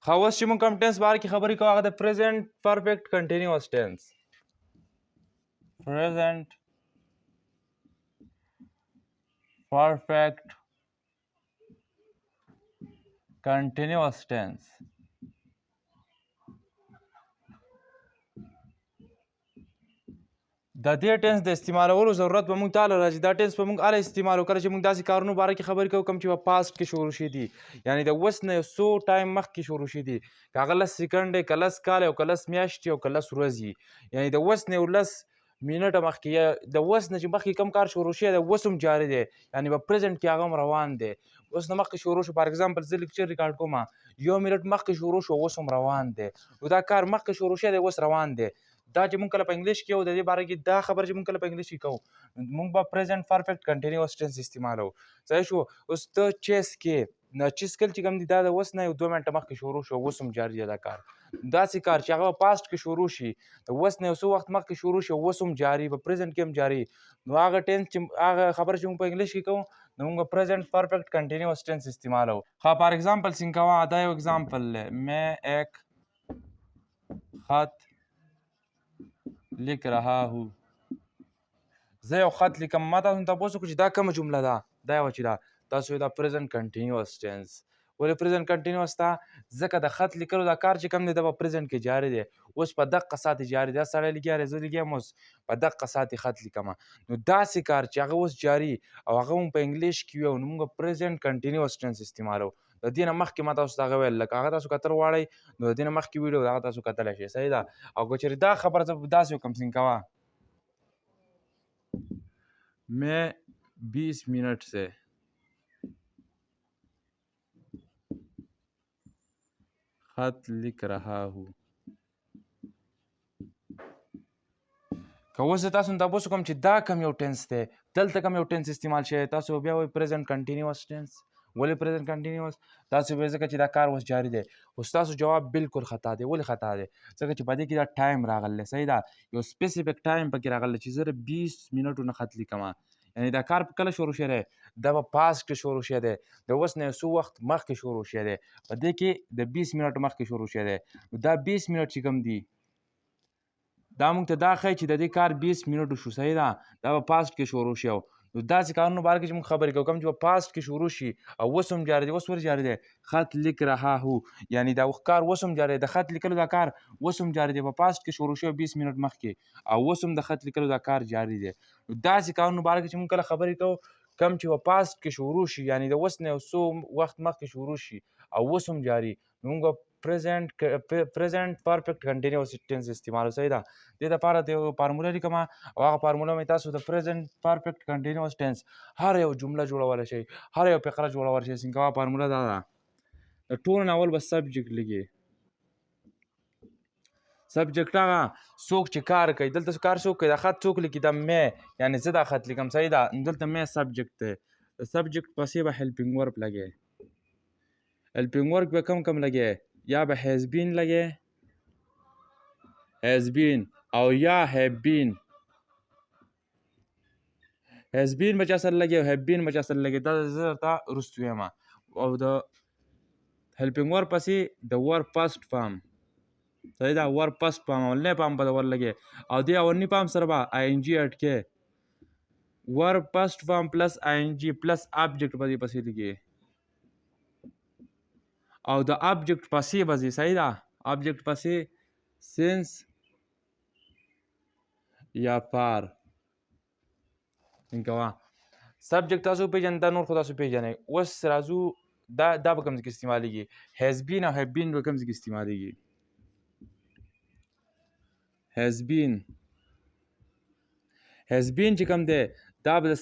ښه اوس چې موږ کوم ټینس باره کې خبرې کوو هغه د پریزنټ پرفیکټ کنټینیوس ټینس present perfect continuous tense د دې ټینس د استعمالولو ضرورت به موږ ته راځي دا ټینس به موږ اله استعمالو کله چې موږ داسې کارونو باره کې خبرې کوو کوم چې په پاست کې شروع شي دي یعنی د اوس نه یو څو ټایم مخکې شروع شي دي که هغه 10 سکنډې که 10 کاله او که 10 میاشتې او که 10 ورځې یعنی د اوس نه یو 10 منټه مخکې یا د اوس نه چې مخکې کوم کار شروع شي د اوس هم جاري دی یعنی په پریزنټ کې هغه هم روان دی اوس نه مخکې شروع شو فار ایگزامپل زه لیکچر ریکارډ کوم یو منټ مخکې شروع شو اوس هم روان دی نو دا کار مخکې شروع شوی دی اوس روان دی دا چې مونږ کله په انګلیش کې یو د دې باره کې دا خبره چې مونږ کله په انګلیش کې کوو مونږ به پریزنټ پرفیکټ کنټینیوس ټینس استعمالو صحیح شو اوس ته چیس کې نه چیس کل چې کوم دي دا د اوس نه یو 2 منټه مخکې شروع شو اوس هم جاري دی دا کار داسې کار چې هغه پاست کې شروع شي د اوس نه یو څه وخت مخکې شروع شي اوس هم جاري په پریزنټ کې هم جاري نو هغه ټینس چې هغه خبره چې مونږ په انګلیش کې کوو نو مونږ پریزنټ پرفیکټ کنټینیوس ټینس استعمالو ښه فار ایگزامپل څنګه کوه دا یو ایگزامپل دی میں ایک خط لیک رها هو زه یو خط لیکم ما تاسو ته تپوس وکړو چې دا کومه جمله ده دا یوه چې ده تاسو دا پریزنټ کنټینیوس ټینس ولې پریزنټ کنټینیوس ده ځکه د خط لیکلو دا کار چې کوم دی دا په پریزنټ کې جاري دی اوس په دقه ساعت جاري دی دا سړی لګیا دی زه لګیا یم اوس په دقه ساعت خط لیکم نو داسې کار چې هغه اوس جاري او هغه هم په انګلیش کې وي او نو موږ پریزنټ کنټینیوس ټینس استعمالو د دې نه مخکې ما تاسو ته هغه ویل لکه هغه تاسو کتل غواړئ نو د دې نه مخکې ویډیو د هغه تاسو کتلی شئ صحیح ده او که چېرې دا خبره زه داسې وکړم څنګه کوه میں 20 منٹ سے خط لکھ رہا ہوں که اوس زه تاسو نه تپوس وکړم چې دا کوم یو ټینس دی دلته کوم یو ټینس استعمال شوی تاسو بیا وایي پریزنټ کنټینیوس ټینس ولې پریزنټ کنټینیوس تاسو به ځکه چې دا کار اوس جاري دی اوس تاسو جواب بالکل خطا دی ولې خطا دی ځکه چې په دې کې دا ټایم راغلی صحیح ده یو سپیسیفیک ټایم پکې راغلی چې زه 20 منټو نه خط لیکم یعنی دا کار کله شروع شوی دی دا په پاست کې شروع شوی دی د اوس نه یو څو وخت مخکې شروع شوی دی په دې کې د 20 منټو مخکې شروع شوی دی نو دا 20 منټ چې کوم دي دا موږ ته دا ښایي چې د دې کار 20 منټو شو صحیح ده دا په پاست کې شروع شو نو داسې کارونو باره کې چې موږ خبرې کوو کوم چې په پاست کې شروع شي او اوس هم جاري دی اوس ولې جاري دی خط لیک رها هو یعنی دا کار اوس هم جاري دی د خط لیکلو دا کار اوس هم جاري دی په پاست کې شروع شوی 20 منټ مخکې او اوس هم د خط لیکلو دا کار جاري دی نو داسې کارونو باره کې چې موږ کله خبرې کوو کم چې په پاست کې شروع شي یعنی د اوس نه یو څو وخت مخکې شروع شي او اوس هم جاري نو موږ پریزنټ پرفیکټ کنټینیوس ټینس استعمالو صحیح ده دې دپاره د یو فارموله لیکم او هغه فارموله مې تاسو د پریزنټ پرفیکټ کنټینیوس ټینس هر یو جمله جوړولی شئ هر یو فقره جوړولی شئ څنګه فارموله دا ده د ټولو نه اول به سبجیکټ لیکې سبجیکټ هغه څوک چې کار کوي دلته کار څوک کوي دا خط څوک لیکي دا مې یعنی زه دا خط لیکم صحیح ده دلته مې سبجیکټ دی د سبجیکټ پسې به هیلپینګ ورب لګې هیلپینګ ورک به کم لګې یا به هیزبین لګې هیزبین او یا هیبین هیزبین به چا سره لګې او هیبین به چا سره لګې دا زه درته وروستو یم او د هیلپینګ ورک پسې د ور فسټ فارم صحیح ده ور فسټ فارم اولنی فارم به د ور لګې او دې اولني فارم سره به آی ان جي اډ کې ور فسټ فارم پلس آی ان جي پلس آبجیکټ به دې پسې لګې او د آبجیکټ پسې به ځي صحیح ده آبجیکټ پسې سینس یا فار څنګه کوه سبجیکټ تاسو وپېژنئ دا نور خو تاسو پېژنئ اوس راځو دا په کوم ځای کې استعمالیږي هیزبین او هیبین په کوم ځای کې استعمالیږي هیزبین چې کوم دی دا به د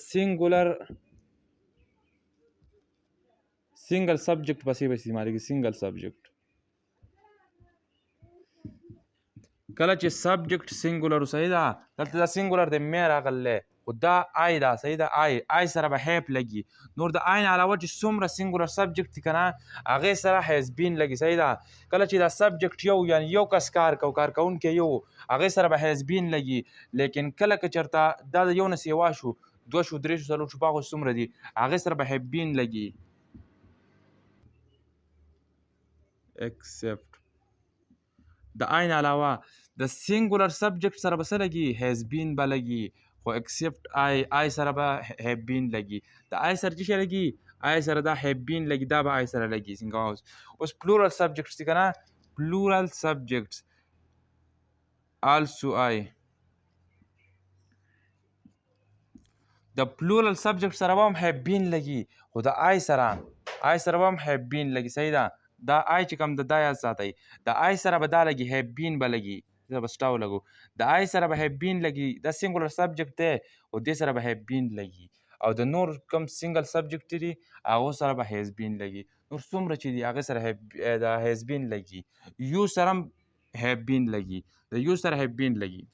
سنګل سبجیکټ پسې به استعمالیږي سنګل سبجیکټ کله چې سبجیکټ سنګولر صحیح ده دلته دا سنګولر دی مې راغلی خو دا آی ده صحیح ده آی سره به هیپ لګي نور د آی نه علاوه چې څومره سنګولر سبجیکټ دي که نه هغې سره هیزبین لګي صحیح ده کله چې دا سبجیکټ یو یعنی یو کس کار کوونکی یو هغې سره به هیزبین لګي لیکن کله که چېرته دا د یو نه سیوا شو 2 شو 3 شو 4 شو پاخو څومره دي هغې سره به هیبین لګي except د آی نه علاوه د سینګولر سبجیکټ سره به څه لګي هیز بین به لګي خو ایکسپټ آی سره به هیب بین لګي د آی سره څه شی لګي آی سره دا هیب بین لګي دا به آی سره لګي څنګه اوس پلورل سبجیکټس دي که نه پلورل سبجیکټس also آی د پلورل سبجیکټ سره به هم هیب بین لګي خو د آی سره به هم هیب بین لګي صحیح ده دا آی چې کوم دا یاد ساتئ د آی سره به دا لګي هیب بین به لګي زه به سټاو لګو د آی سره به هیب بین لګي دا سینګولر سبجیکټ دی او دې سره به هیب بین لګي او د نور کوم سینګل سبجیکټ دي هغو سره به هیز بین لګي نور څومره چې دي هغې سره د هیز بین لګي یو سره هم هیب بین لګي د یو سره هیب بین لګي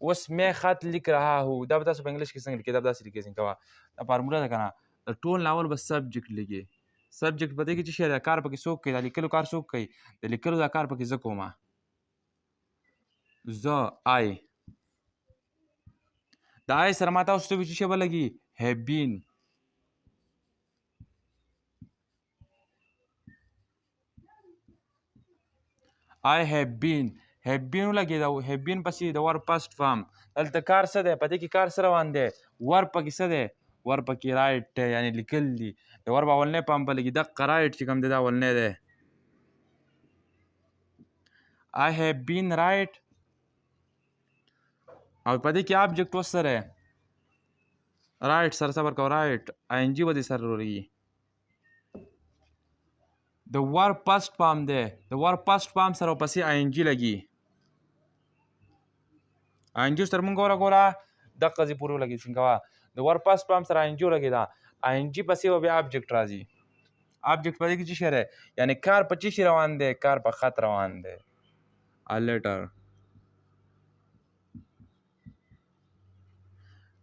اوس میں خط لیک رہا ہوں دا به تاسو په انګلیش کې څنګه لیکئ دا به داسې لیکئ څنګه کوه دا فارموله ده که نه د ټول ناول به سبجیکټ لیکې سبجیکټ په دې کې څه شی دی کار پکې څوک کوي دا لیکلو کار څوک کوي د لیکلو دا کار پکې زه کومه زه آی د آی سره ما تاسو ته وي چې شی به لګي هیب بین آی هیب بین هیب بین ولګېده هیب بین پسې د ور پسټ فارم دلته کار څه دی په دې کې کار څه روان دی ور پکې څه دی ور پکې رایټ دی یعنې لیکل دي د ور به اولنی پام په لګي دقه رایټ چې کوم دی دا اولنی دی I have been right او په دې کې آبجیکټ اوس سره رایټ سره صبر کوه رایټ آی ان جي به دې سره ورغي د ور پسټ پام دی د ور پسټ پام سره ورپسې آی ان جي لګي آی ان جي سره مونږ ګوره دقه ځای پورې ولګي څنګه کوه د ور پسټ پام سره آی ان جي ولګېده آی ان جي پسې به بیا آبجیکټ راځي آبجیکټ په دې کې څه شی دی یعنې کار په څه شي روان دی کار په خط روان دی a letter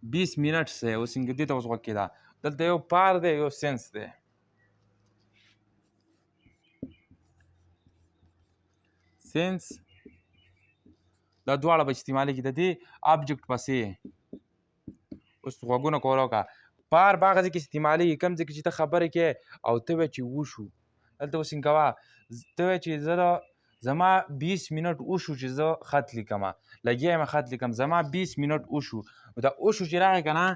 20 منټ دی اوس دې ته اوس غوږ کېده دلته یو پار دی یو سینس دی سینس دا دواړه به استعمالي کړي د دې آبجیکټ پسې اوس غوږونه کوله وکړه پار به هغه ځای کې استعمالېږي کوم ځای کې چې ته خبرې کوې او ته وایې چې وشو دلته اوس کوه ته وایې چې زه زما 20 منټ وشو چې زه خط لیکمه لګیا یم خط لیکم زما 20 منټ وشو دا وشو چې راغی که نه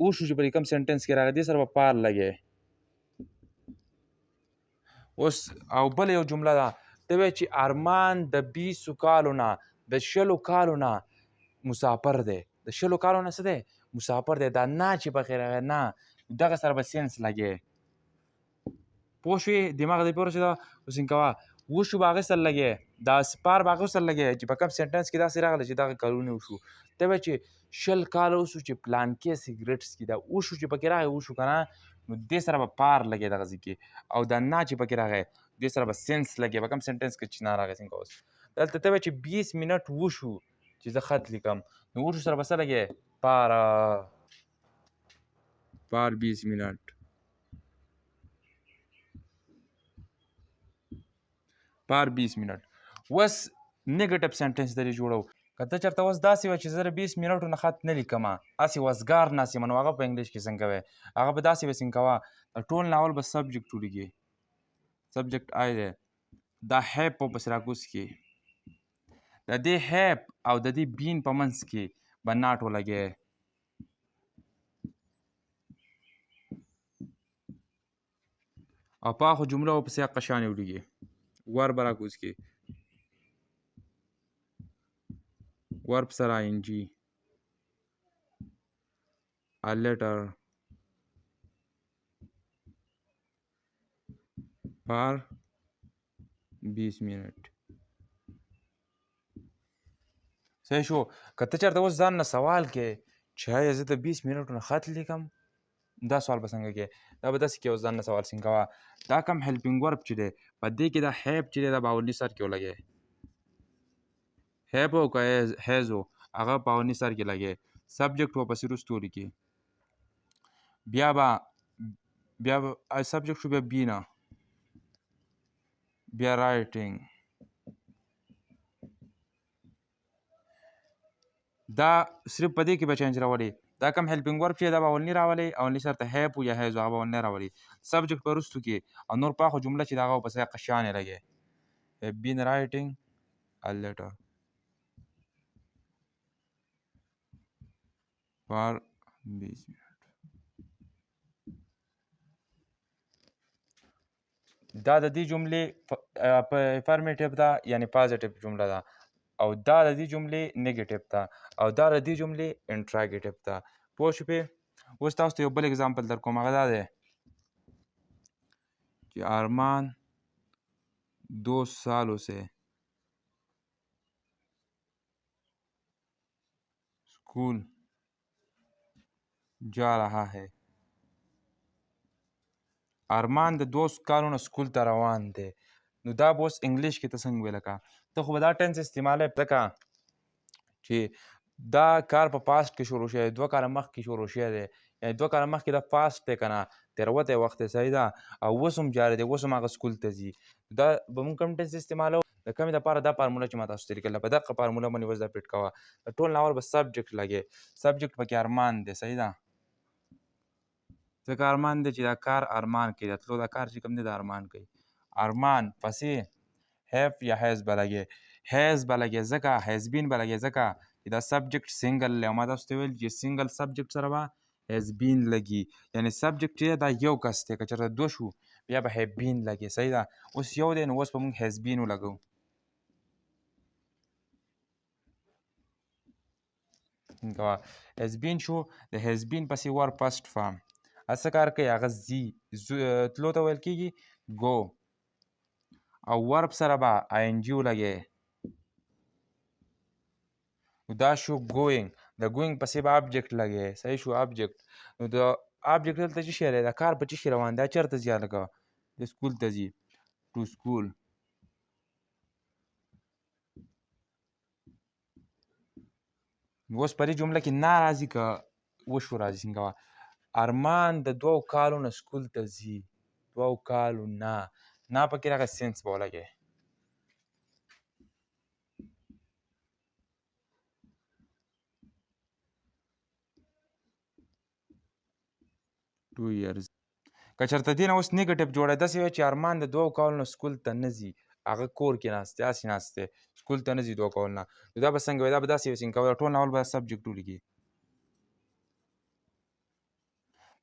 وشو چې په دې کوم سنټنس کې راغی دې سره به پار لګی اوس او بله یو جمله ده ته وایې چې ارمان د 20 کالو نه د 60 کالو نه مسافر دی د 60 کالو نه څه دی مسافر دی دا نه چې پکې راغی نه دغه سره به سینس لګی پوه شوې دماغ دې پوه رسېده اوس کوه وشو به هغې سره لګی دا پار به هغې سره لګی چې په کوم سنټنس کې داسې راغلی چې دغه کلونه وشو ته وایې چې 60 کاله وشو چې پلانکې سګرټ څکي دا وشو چې پکې راغی وشو که نه نو دې سره به پار لګی دغه ځای کې او دا نه چې پکې راغی دې سره به سینس لګی په کوم سنټنس کې چې نه راغی څنګه اوس دلته ته وایې چې 20 منټ وشو چې زه خط لیکم نو وشو سره به څه لګی پار 20 منټ پار 20 منټ اوس نیګیټیو سنټنس درې جوړو که ته چېرته اوس داسې وه چې زه د 20 منټو نه خط نه لیکمه هسې وزګار ناست یم نو هغه په انګلیش کې څنګه کوې هغه به داسې به څنګه کوه د ټول ناول به سبجیکټ ولیکې سبجیکټ آی دی دا هیپ په پسې راکوز کې د دې هیپ او د دې بین په منځ کې به ناټ ولګې او په هغو جمله ورپسې هغه شانې ولیکې ور به راکوز کې ور سره آی ان جي a letter for 20 منټ صحیح شو که ته چېرته اوس ځان نه سوال کې چې آیا زه د 20 منټو نه خط لیکم دا سوال به څنګه کې دا به داسې کې اوس ځان نه سوال څنګه کوه دا کم هیلپینګ ورب چې دی په دې کې دا هیپ چې دی دا به اولني سر کې ولګی هیپ او که هیز و هغه په اولني سر کې لګی سبجیکټ ورپسې وروسته ولیکې بیا به سبجیکټ شو بیا بی نه بیا رایټینګ دا صرف په دې کې به چینج راولي دا کم هیلپینګ ورب چې دا به اولني راولي اولني سر ته هیپ یا هیز هغه به اولنی راولي سبجیکټ په وروستو کې او نور پاخو جمله چې د هغه ورپسې هغه شانې لګی have been writing a letter for this. دا د دې جملې افرمیټیو ده یعنی پازیټیو جمله ده او دا د دې جملې نیګیټیو ده او دا د دې جملې انټراګیټیو ده پوه شوې اوس تاسو ته یو بل اگزامپل در کوم هغه دا دی कि अरमान 2 सालों से स्कूल जा रहा है ارمان د 2 کالونو سکول ته روان دی نو دا به اوس انګلیش کې ته څنګه ویل کا ته خو به دا ټینس استعمالوي ځکه چې دا کار په پاسټ کې شروع شوی 2 کاله مخکې شروع شوی دی یعنې 2 کاله مخکې دا پاسټ دی که نه تېروتی وخت دی صحیح ده او اوس هم جاري دی اوس هم هغه سکول ته ځي دا به مونږ کوم ټینس استعمالوو د کمې دپاره دا فارموله چې ما تاسو ته لیکله په دغه فارموله باندې اوس دا فټ کوه د ټول ناول به سبجیکټ لګې سبجیکټ پکې ارمان دی صحیح ده ځکه ارمان دی چې دا کار ارمان کوي د تلو دا کار چې کوم دی د ارمان کوي ارمان پسې هیف یا هیز به لګې هیز به لګې ځکه هیزبین به لګې ځکه چې دا سبجیکټ سنګل دی او ما تاسو ته ویل چې سنګل سبجیکټ سره به هیزبین لګي یعنې سبجیکټ چې دا یو کس دی که چېرته 2 شو بیا به هیبین لګي صحیح ده اوس یو دی نو اوس به موږ هیزبین ولګو هیزبین شو د هیزبین پسې ور پسټ فارم څه کار کوي هغه ځي تلو ته ویل کېږي ګو او ورب سره به آی ان جي ولګې دا شو ګوینګ د ګوینګ پسې به آبجیکټ لګې صحیح شو آبجیکټ نو د آبجیکټ دلته څه شی دی دا کار په څه شي روان دی دا چېرته ځي هلکه د سکول ته ځي ټو سکول اوس په دې جمله کې نه راځي که وشو راځي څنګه وه ارمان د 2 کالو نه سکول ته ځي 2 کالو نه پکې راغی سینس به ولګې که چېرته دې نه اوس نیګیټیو جوړی داسې وی چې ارمان د 2 کالو نه سکول ته نه ځي هغه کور کې ناست دی هسې ناست دی سکول ته نه ځي 2 کالو نه نو دا به څنګه وي دا به داسې وي څنګه کوه ټول ناول به سبجیکټ ولیکي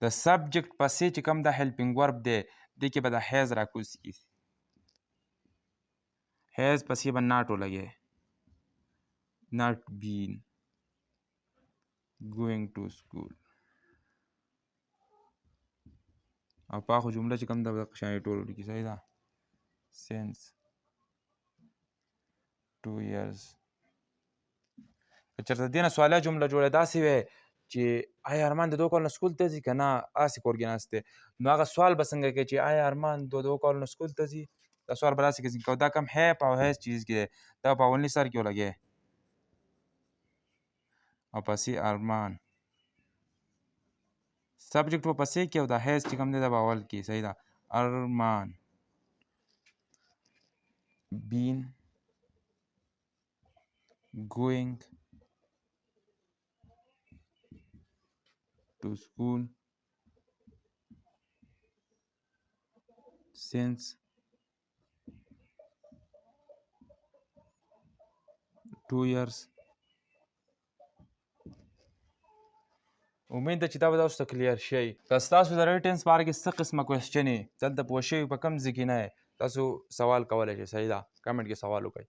د سبجیکټ پسې چې کوم دا هیلپینګ ورب دی دې کې به د هیز راکوز کي هیز پسې به ناټ ولګې ناټ بین ګوینګ ټو سکول او پاخو جمله چې کوم ده دغه شان ټول ولیکي صحیح ده سینس 2 years که چېرته دې نه سوالیه جمله جوړه داسې وی چې آیا ارمان د 2 کالو نه سکول ته ځي که نه هسې کور کې ناست دی نو هغه سوال به څنګه کوي چې آیا ارمان د 2 کالو نه سکول ته ځي دا سوال به داسې کوي دا کم هیپ او هیز چیز کې دی دا په اولني سر کې ولګې او پسې ارمان سبجیکټ په پسې کې او دا هیز چې کوم دی دا به اول کې صحیح ده ارمان بین going to school since 2 years امید ده چې دا به تاسو ته کلیر شي که ستاسو د ریټنس په اړه کې څه قسمه کوېسچن یې دلته پوه شوي په کوم ځای کې نه تاسو سوال کولی شئ صحیح ده کمنټ کې سوال وکړئ